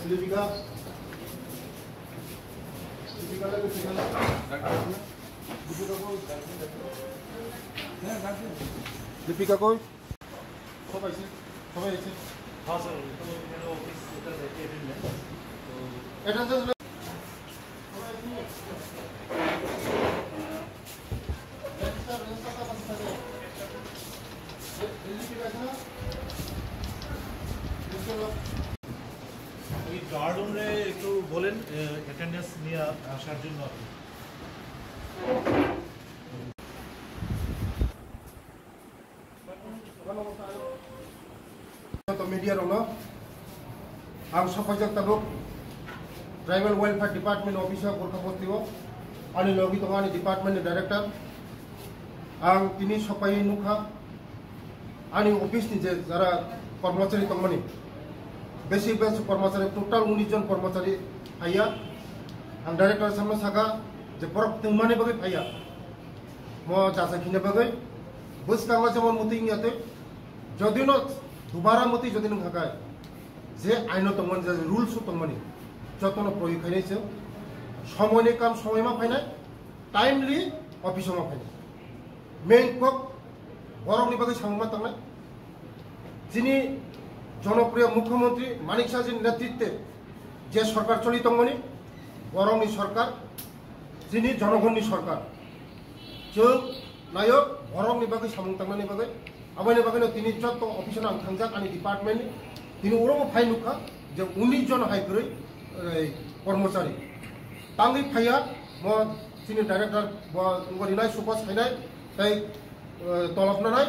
দীপিকা দীপিকা লাগে সেখানে দীপিকা কই সবাই সবাই আছে हाँ सर तो मेरा ऑफिस उधर रहती है में तो अटेंडेंस ওই গার্ড রুমে একটু বলেন অ্যাটেন্ডেন্স নিয়ে আসার জন্য আপনি media rono ang sapajak tabuk tribal welfare department officer Gorkha Postibo ani logi tongani department director ang tini sapai nukha ani office ni je jara কর্মচারী tongmani basic bench কর্মচারী total 19 জন কর্মচারী আইয়া ang director samne saka je porok tongmani bagai phaiya mo jasa khine bagai buskanga jemon muting yate jodino দুবারা মতি যদি নং হাকায় যে আইন তংমন যে rules তংমনি যতন প্রয়োগ খাইছে সময়নি কাম সময়মা ফাইনাই টাইমলি অফিসমা ফাইনাই মেইন কক গরমনি বাকি সাংমা তংনাই যিনি জনপ্রিয় মুখ্যমন্ত্রী মানিক সাহাজির নেতৃত্বে যে সরকার চলি তংমনি গরমনি সরকার যিনি জনগণনি সরকার जों नायो गरमनि बागै सामुं तंनानि बागै आबायनि बागैनो तिनि जत अफिसार आं थांजाक आंनि डिपार्टमेन्ट तिनि उरमो फाइ नुखा जे 19 जन हाइब्रै कर्मचारी तांगै फाइया म तिनि डाइरेक्टर गरिनाय सुपास फाइनाय ताइ तलबनाय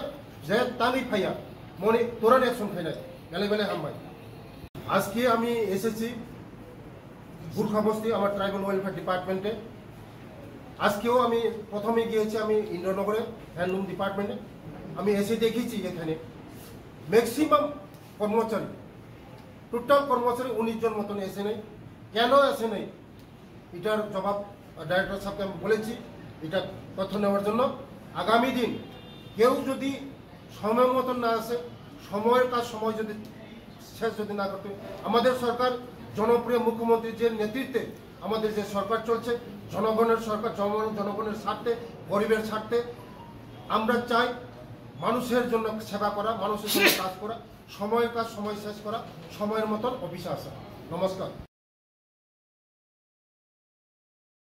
जे तांगै फाइया मनि तुरंत एक्शन फाइनाय बेले बेले हामबाय আজকে আমি এসেছি গুরখা বস্তি আমার ট্রাইবাল ওয়েলফেয়ার ডিপার্টমেন্টে আজকেও আমি প্রথমে গিয়েছি আমি ইন্দ্রনগরে হ্যান্ডলুম ডিপার্টমেন্টে আমি এসে দেখেছি এখানে ম্যাক্সিমাম কর্মচারী টোটাল কর্মচারী 19 জন মতন এসে নেই কেন এসে নেই এটার জবাব ডাইরেক্টর সাহেবকে আমি বলেছি এটা তথ্য নেওয়ার জন্য আগামী দিন কেউ যদি সময় মতন না আসে সময়ের কাজ সময় যদি শেষ যদি না করতে আমাদের সরকার জনপ্রিয় মুখ্যমন্ত্রীর যে নেতৃত্বে আমাদের যে সরকার চলছে জনগণের সরকার জনগণের স্বার্থে গরিবের স্বার্থে আমরা চাই মানুষের জন্য সেবা করা মানুষের জন্য কাজ করা সময়ের কাজ সময় শেষ করা সময়ের মতন অফিসে আসা নমস্কার।